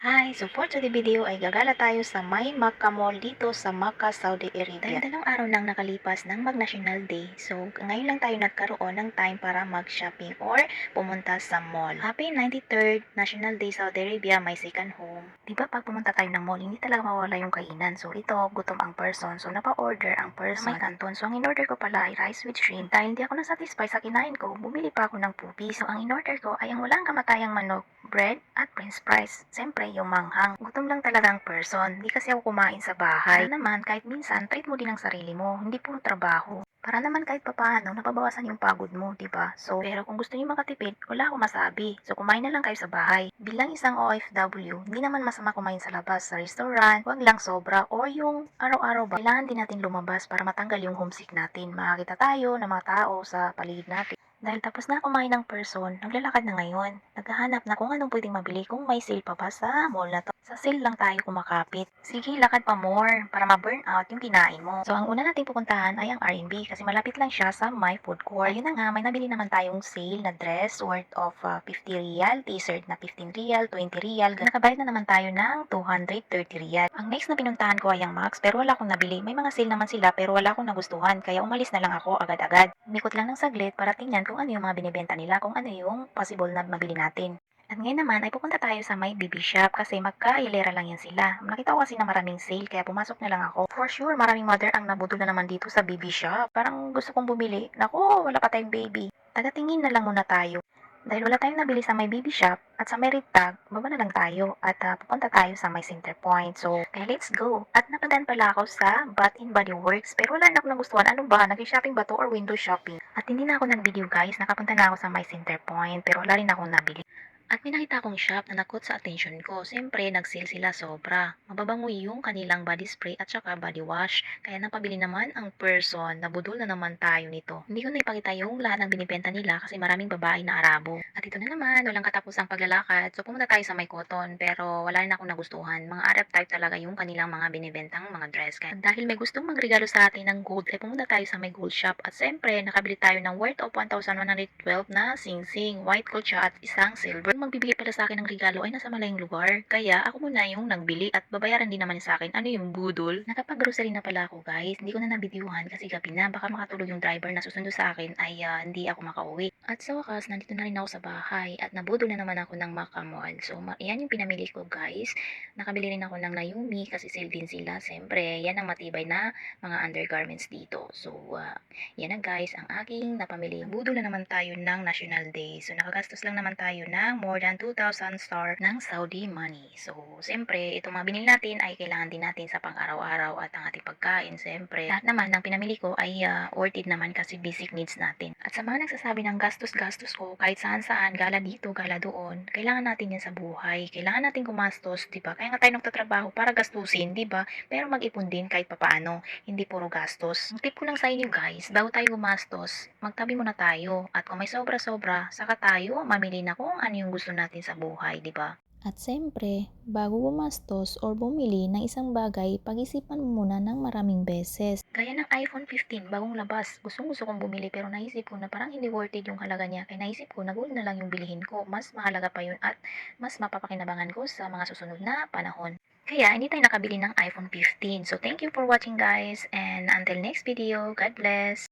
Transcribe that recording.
Hi! So for today video ay gagala tayo sa May Makka Mall dito sa Makkah, Saudi Arabia. Dahil dalawang araw nang nakalipas ng Mag-National Day, so ngayon lang tayo nagkaroon ng time para mag-shopping or pumunta sa mall. Happy 93rd National Day Saudi Arabia, my second home. Diba pag pumunta tayo ng mall, hindi talaga mawala yung kainan. So ito, gutom ang person. So napa-order ang person na may kanton. So ang in-order ko pala ay rice with shrimp. Dahil hindi ako nasatisfy sa kinain ko, bumili pa ako ng pupi. So ang in-order ko ay ang walang kamatayang manok, bread at french fries. Siyempre, yung manghang. Gutom lang talagang person. Hindi kasi ako kumain sa bahay. Para naman, kahit minsan, treat mo din ang sarili mo. Hindi puro trabaho. Para naman kahit papaano, napabawasan yung pagod mo, di ba? So, pero kung gusto niyo makatipid, wala akong masabi. So, kumain na lang kayo sa bahay. Bilang isang OFW, hindi naman masama kumain sa labas, sa restaurant, wag lang sobra, or yung araw-araw ba, kailangan din natin lumabas para matanggal yung homesick natin. Makakita tayo ng mga tao sa paligid natin. Dahil tapos na kumain ng person, naglalakad na ngayon. Naghahanap na kung anong pwedeng mabili kung may sale pa ba sa mall na to. Sa sale lang tayo kumakapit. Sige, lakad pa more para ma-burn out yung kinain mo. So, ang una nating pupuntahan ay ang R&B kasi malapit lang siya sa My Food Court. Ayun na nga, may nabili naman tayong sale na dress worth of 50 rial, t-shirt na 15 rial, 20 rial. Nakabayad na naman tayo ng 230 rial. Ang next na pinuntahan ko ay ang Max pero wala akong nabili. May mga sale naman sila pero wala akong nagustuhan kaya umalis na lang ako agad-agad. Umikot lang ng saglit para tingnan kung ano yung mga binibenta nila, kung ano yung possible na mabili natin. At ngayon naman ay pupunta tayo sa may BB shop kasi magka-hilera lang yan sila. Nakita ko kasi na maraming sale kaya pumasok na lang ako. For sure, maraming mother ang nabudol na naman dito sa BB shop. Parang gusto kong bumili. Naku, wala pa tayong baby. Tagatingin na lang muna tayo. Dahil wala tayong nabili sa may baby shop at sa may red tag, baba na lang tayo at pupunta tayo sa may center point. So, kaya let's go. At napadaan pala ako sa Bath and Body Works pero wala na ako nagustuhan. Ano ba? Nag-shopping ba to or window shopping? At hindi na ako nag-video guys. Nakapunta na ako sa my center point pero wala rin akong nabili. At may nakita akong shop na nakot sa attention ko. Siyempre, nag-sale sila sobra. Mababango yung kanilang body spray at saka body wash. Kaya napabili naman ang person. Nabudol na naman tayo nito. Hindi ko na ipakita yung lahat ng binibenta nila kasi maraming babae na Arabo. At ito na naman, walang katapusang paglalakad. So pumunta tayo sa may cotton pero wala rin akong nagustuhan. Mga Arab type talaga yung kanilang mga binibentang mga dress. Kaya dahil may gustong magregalo sa atin ng gold, ay pumunta tayo sa may gold shop. At siyempre, nakabili tayo ng worth of 1,112 na sing-sing, white gold siya at isang silver. Magbibigay pala sa akin ng regalo ay nasa malayong lugar. Kaya ako muna yung nagbili at babayaran din naman sa akin. Ano yung budol? Nakapag-grocery na pala ako guys. Hindi ko na nabidyuhan kasi gabi na. Baka makatulog yung driver na susundo sa akin ay hindi ako makauwi. At sa wakas, nandito na rin ako sa bahay at nabudol na naman ako ng Makamall. So, yan yung pinamili ko guys. Nakabili rin ako ng Nayumi kasi sale din sila. Siyempre, yan ang matibay na mga undergarments dito. So, yan na guys, ang aking napamili. Budol na naman tayo ng National Day. So, nakagastos lang naman tayo ng more than 2,000 star ng Saudi money. So, siyempre, itong mga binili natin ay kailangan din natin sa pang-araw-araw at ang ating pagkain. Siyempre, lahat naman ng pinamili ko ay worth it naman kasi basic needs natin. At sa mga nagsasabi ng gastos-gastos ko, kahit saan-saan, gala dito, gala doon, kailangan natin yan sa buhay. Kailangan natin gumastos, di ba? Kaya nga tayo nagtatrabaho para gastusin, di ba? Pero mag-ipon din kahit papaano, hindi puro gastos. Ang tip ko lang sa inyo guys, bago tayo gumastos, magtabi muna tayo. At kung may sobra-sobra, saka tayo mamili na kung ano yung gusto natin sa buhay, di ba? At siyempre, bago gumastos or bumili ng isang bagay, pag-isipan mo muna ng maraming beses. Gaya ng iPhone 15, bagong labas. Gustong-gusto kong bumili pero naisip ko na parang hindi worth it yung halaga niya. Kaya naisip ko na gold na lang yung bilihin ko. Mas mahalaga pa yun at mas mapapakinabangan ko sa mga susunod na panahon. Kaya hindi tayo nakabili ng iPhone 15. So thank you for watching guys and until next video, God bless!